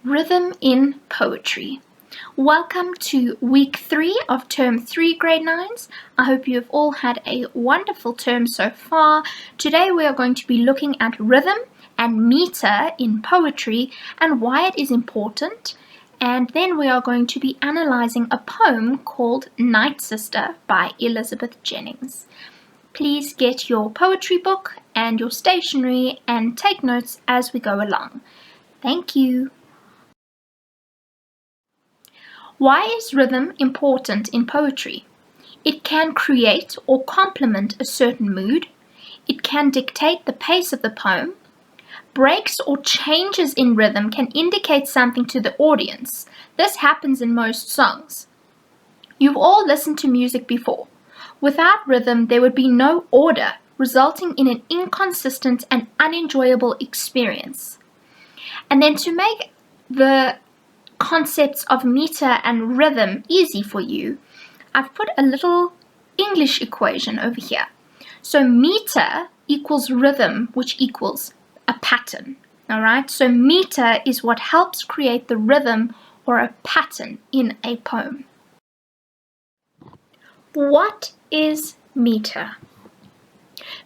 Rhythm in Poetry. Welcome to week 3 of term 3 grade 9s. I hope you have all had a wonderful term so far. Today we are going to be looking at rhythm and meter in poetry and why it is important. And then we are going to be analyzing a poem called Night Sister by Elizabeth Jennings. Please get your poetry book and your stationery and take notes as we go along. Thank you. Why is rhythm important in poetry? It can create or complement a certain mood. It can dictate the pace of the poem. Breaks or changes in rhythm can indicate something to the audience. This happens in most songs. You've all listened to music before. Without rhythm, there would be no order, resulting in an inconsistent and unenjoyable experience. And then to make the concepts of meter and rhythm easy for you, I've put a little English equation over here. So meter equals rhythm, which equals a pattern. All right, so meter is what helps create the rhythm or a pattern in a poem. What is meter?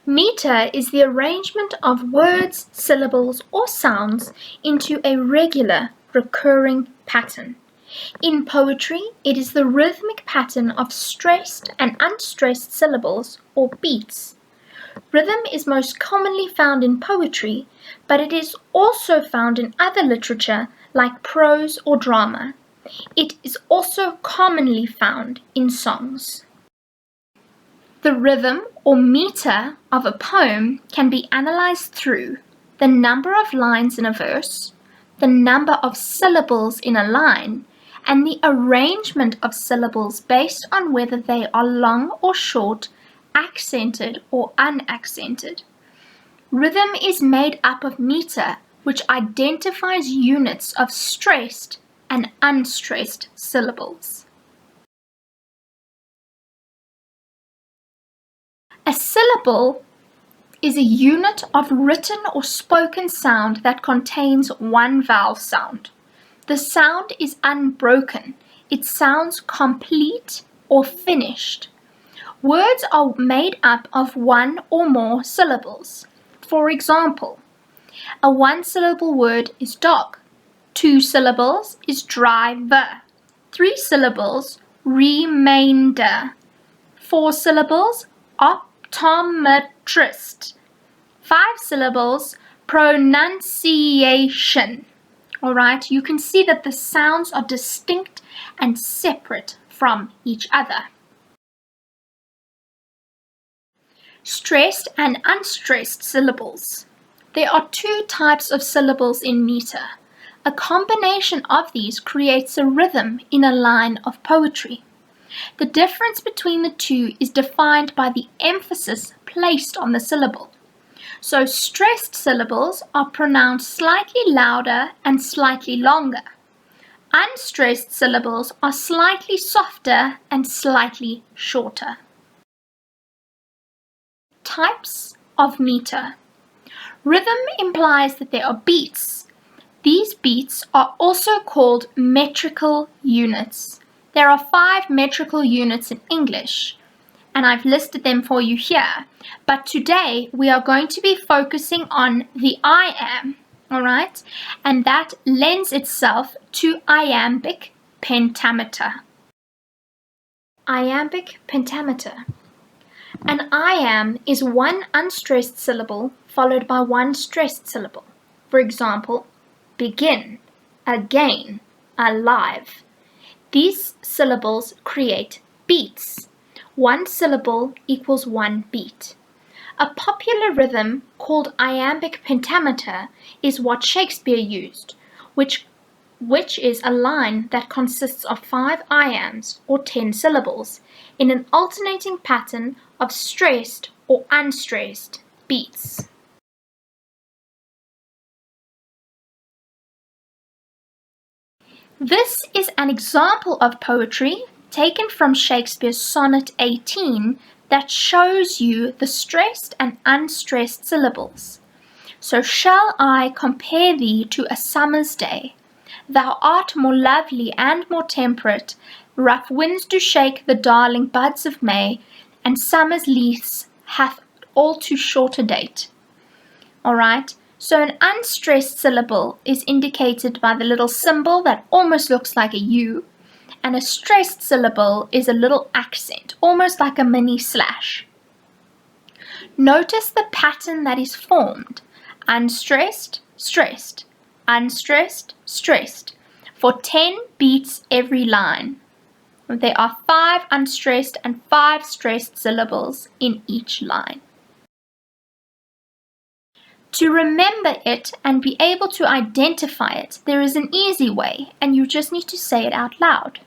Meter is the arrangement of words, syllables, or sounds into a regular, recurring pattern. In poetry, it is the rhythmic pattern of stressed and unstressed syllables or beats. Rhythm is most commonly found in poetry, but it is also found in other literature like prose or drama. It is also commonly found in songs. The rhythm or meter of a poem can be analyzed through the number of lines in a verse, the number of syllables in a line, and the arrangement of syllables based on whether they are long or short, accented or unaccented. Rhythm is made up of meter, which identifies units of stressed and unstressed syllables. A syllable is a unit of written or spoken sound that contains one vowel sound. The sound is unbroken. It sounds complete or finished. Words are made up of one or more syllables. For example, a one-syllable word is dog. 2 syllables is driver. 3 syllables, remainder. 4 syllables, optometrist. 5 syllables, pronunciation. All right, you can see that the sounds are distinct and separate from each other. Stressed and unstressed syllables. There are 2 types of syllables in meter. A combination of these creates a rhythm in a line of poetry. The difference between the 2 is defined by the emphasis placed on the syllable. So stressed syllables are pronounced slightly louder and slightly longer. Unstressed syllables are slightly softer and slightly shorter. Types of meter. Rhythm implies that there are beats. These beats are also called metrical units. There are 5 metrical units in English, and I've listed them for you here. But today we are going to be focusing on the iamb, all right? And that lends itself to iambic pentameter. Iambic pentameter. An iamb is one unstressed syllable followed by one stressed syllable. For example, begin, again, alive. These syllables create beats. 1 syllable equals 1 beat. A popular rhythm called iambic pentameter is what Shakespeare used, which is a line that consists of 5 iambs or 10 syllables in an alternating pattern of stressed or unstressed beats. This is an example of poetry taken from Shakespeare's Sonnet 18 that shows you the stressed and unstressed syllables. So shall I compare thee to a summer's day, Thou art more lovely and more temperate. Rough winds do shake the darling buds of May, and summer's lease hath all too short a date. All right, so an unstressed syllable is indicated by the little symbol that almost looks like a U, and a stressed syllable is a little accent, almost like a mini slash. Notice the pattern that is formed: unstressed, stressed, unstressed, stressed, for 10 beats every line. There are 5 unstressed and 5 stressed syllables in each line. To remember it and be able to identify it, there is an easy way, and you just need to say it out loud.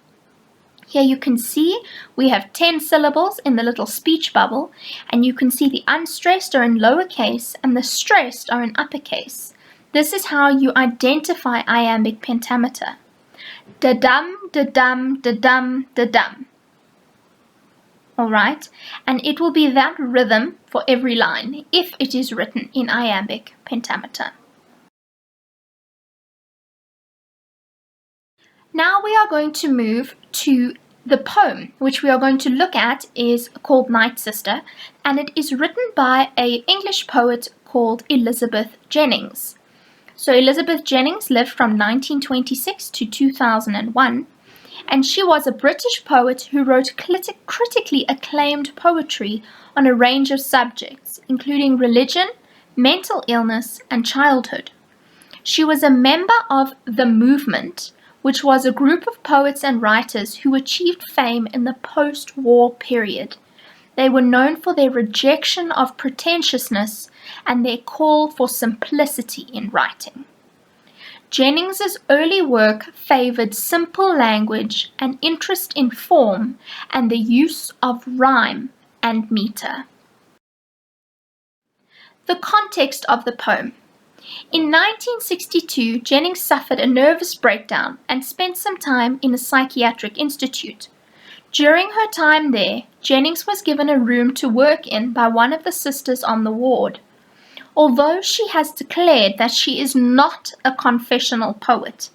Here you can see we have 10 syllables in the little speech bubble, and you can see the unstressed are in lowercase and the stressed are in uppercase. This is how you identify iambic pentameter. Da-dum, da-dum, da-dum, da-dum. Alright, and it will be that rhythm for every line if it is written in iambic pentameter. Now we are going to move to the poem, which we are going to look at is called Night Sister, and it is written by an English poet called Elizabeth Jennings. So Elizabeth Jennings lived from 1926 to 2001. And she was a British poet who wrote critically acclaimed poetry on a range of subjects, including religion, mental illness, and childhood. She was a member of The Movement, which was a group of poets and writers who achieved fame in the post-war period. They were known for their rejection of pretentiousness and their call for simplicity in writing. Jennings's early work favored simple language, an interest in form, and the use of rhyme and meter. The context of the poem. In 1962, Jennings suffered a nervous breakdown and spent some time in a psychiatric institute. During her time there, Jennings was given a room to work in by one of the sisters on the ward. Although she has declared that she is not a confessional poet,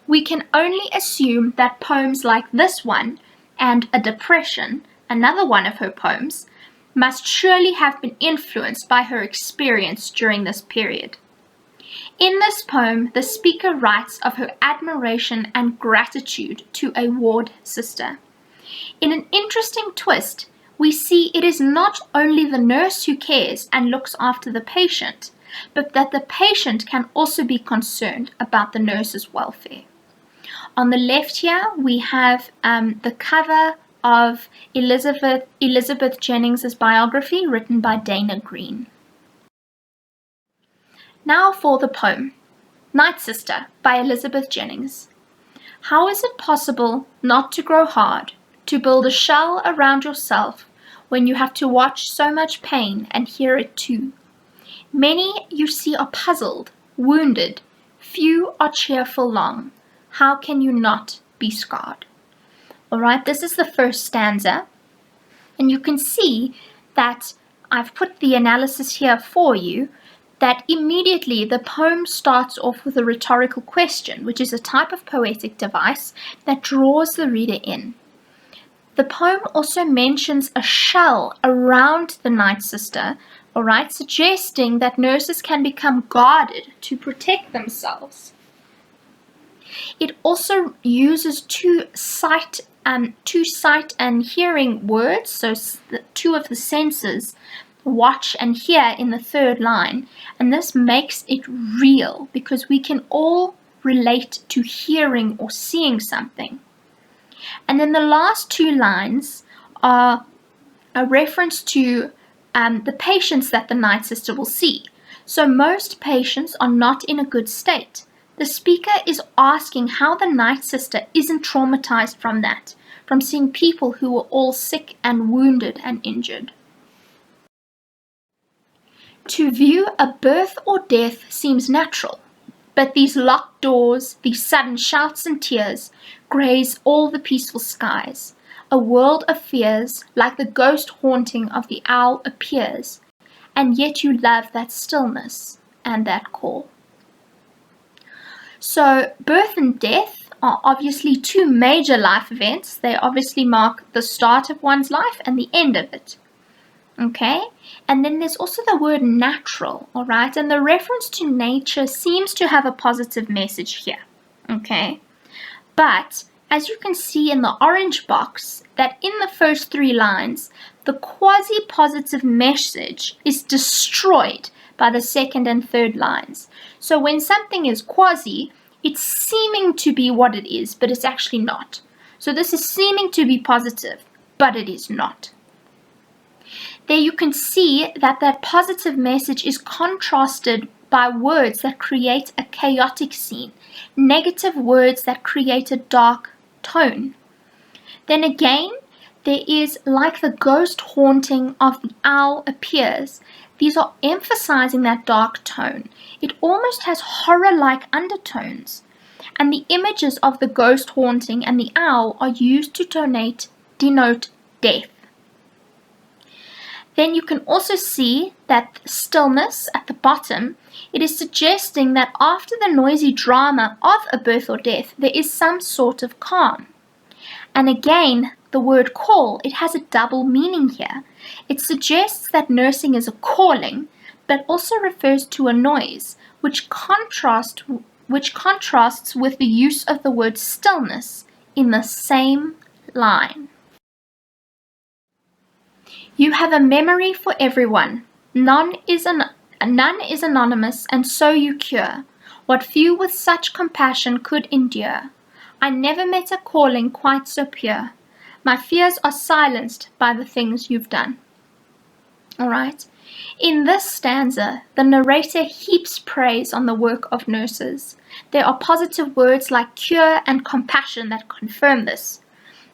we can only assume that poems like this one and A Depression, another one of her poems, must surely have been influenced by her experience during this period. In this poem, the speaker writes of her admiration and gratitude to a ward sister. In an interesting twist, we see it is not only the nurse who cares and looks after the patient, but that the patient can also be concerned about the nurse's welfare. On the left here, we have the cover of Elizabeth Jennings' biography written by Dana Green. Now for the poem, Night Sister by Elizabeth Jennings. How is it possible not to grow hard, to build a shell around yourself when you have to watch so much pain and hear it too? Many you see are puzzled, wounded, few are cheerful long. How can you not be scarred? Alright, this is the first stanza, and you can see that I've put the analysis here for you, that immediately the poem starts off with a rhetorical question, which is a type of poetic device that draws the reader in. The poem also mentions a shell around the Night Sister, alright, suggesting that nurses can become guarded to protect themselves. It also uses two sight and hearing words, so two of the senses, watch and hear, in the third line, and this makes it real because we can all relate to hearing or seeing something. And then the last two lines are a reference to the patients that the Night Sister will see. So most patients are not in a good state. The speaker is asking how the Night Sister isn't traumatized from that, from seeing people who are all sick and wounded and injured. To view a birth or death seems natural, but these locked doors, these sudden shouts and tears, graze all the peaceful skies. A world of fears, like the ghost haunting of the owl, appears, and yet you love that stillness and that call. So birth and death are obviously two major life events. They obviously mark the start of one's life and the end of it. Okay, and then there's also the word natural, all right, and the reference to nature seems to have a positive message here. Okay, but as you can see in the orange box, that in the first 3 lines, the quasi-positive message is destroyed by the second and third lines. So when something is quasi, it's seeming to be what it is, but it's actually not. So this is seeming to be positive, but it is not. There you can see that that positive message is contrasted by words that create a chaotic scene, negative words that create a dark tone. Then again, there is like the ghost haunting of the owl appears. These are emphasizing that dark tone. It almost has horror-like undertones. And the images of the ghost haunting and the owl are used to denote death. Then you can also see that stillness at the bottom, it is suggesting that after the noisy drama of a birth or death, there is some sort of calm. And again, the word call, it has a double meaning here. It suggests that nursing is a calling, but also refers to a noise, which contrasts with the use of the word stillness in the same line. You have a memory for everyone. None is anonymous, and so you cure what few with such compassion could endure. I never met a calling quite so pure. My fears are silenced by the things you've done. All right. In this stanza, the narrator heaps praise on the work of nurses. There are positive words like cure and compassion that confirm this.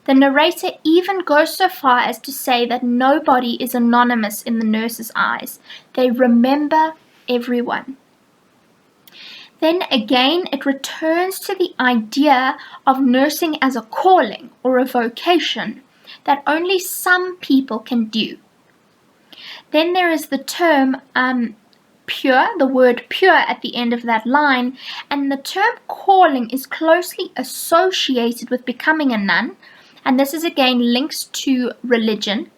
The narrator even goes so far as to say that nobody is anonymous in the nurse's eyes. They remember everyone. Then again, it returns to the idea of nursing as a calling or a vocation that only some people can do. Then there is the term pure, the word pure at the end of that line, and the term calling is closely associated with becoming a nun, and this is again linked to religion,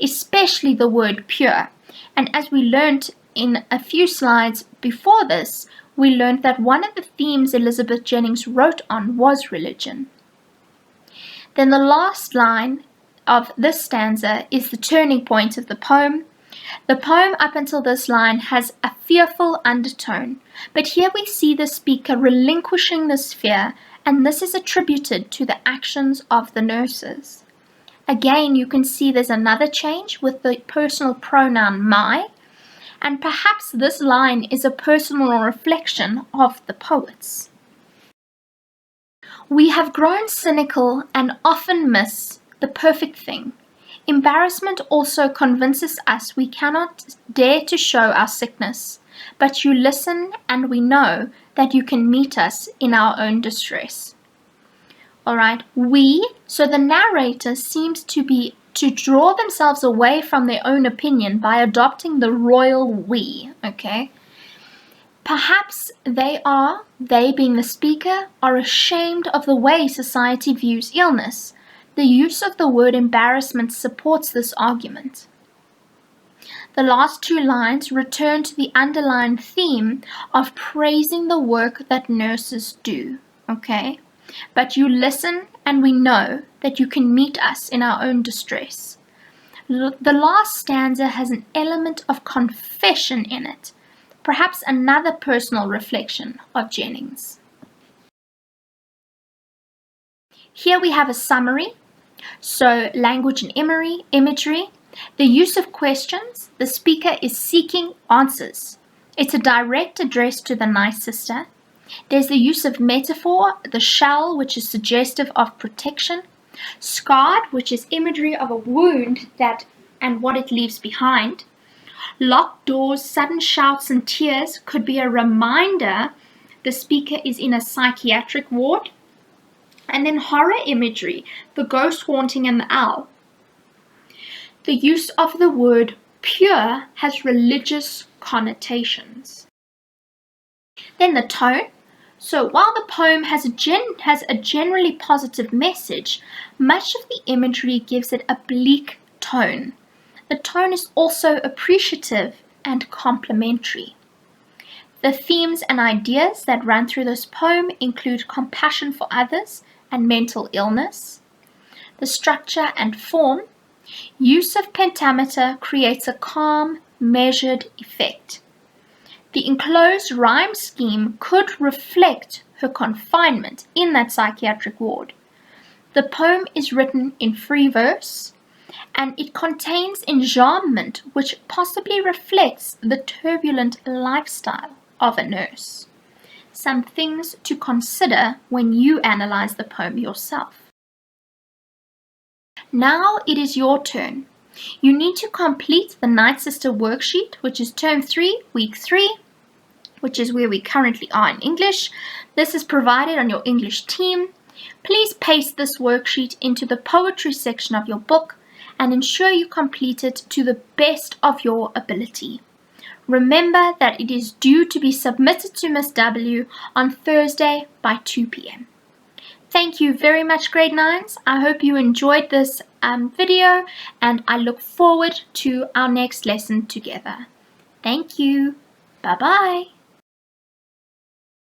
especially the word pure. And as we learned in a few slides before this, we learned that one of the themes Elizabeth Jennings wrote on was religion. Then the last line of this stanza is the turning point of the poem. The poem up until this line has a fearful undertone, but here we see the speaker relinquishing this fear, and this is attributed to the actions of the nurses. Again, you can see there's another change with the personal pronoun my, and perhaps this line is a personal reflection of the poets. We have grown cynical and often miss the perfect thing. Embarrassment also convinces us we cannot dare to show our sickness, but you listen and we know that you can meet us in our own distress. Alright, so the narrator seems to draw themselves away from their own opinion by adopting the royal we, okay? Perhaps they being the speaker, are ashamed of the way society views illness. The use of the word embarrassment supports this argument. The last 2 lines return to the underlying theme of praising the work that nurses do, okay? But you listen and we know that you can meet us in our own distress. The last stanza has an element of confession in it, perhaps another personal reflection of Jennings. Here we have a summary. So language and imagery, the use of questions, the speaker is seeking answers. It's a direct address to the Night Sister. There's the use of metaphor, the shell, which is suggestive of protection, scarred, which is imagery of a wound and what it leaves behind. Locked doors, sudden shouts and tears could be a reminder the speaker is in a psychiatric ward. And then horror imagery, the ghost haunting and the owl. The use of the word pure has religious connotations. Then the tone. So while the poem has a generally positive message, much of the imagery gives it a bleak tone. The tone is also appreciative and complimentary. The themes and ideas that run through this poem include compassion for others and mental illness. The structure and form. Use of pentameter creates a calm, measured effect. The enclosed rhyme scheme could reflect her confinement in that psychiatric ward. The poem is written in free verse, and it contains enjambment which possibly reflects the turbulent lifestyle of a nurse. Some things to consider when you analyze the poem yourself. Now it is your turn. You need to complete the Night Sister Worksheet, which is Term 3, Week 3, which is where we currently are in English. This is provided on your English team. Please paste this worksheet into the poetry section of your book and ensure you complete it to the best of your ability. Remember that it is due to be submitted to Miss W on Thursday by 2 p.m. Thank you very much, grade 9s. I hope you enjoyed this video, and I look forward to our next lesson together. Thank you. Bye-bye.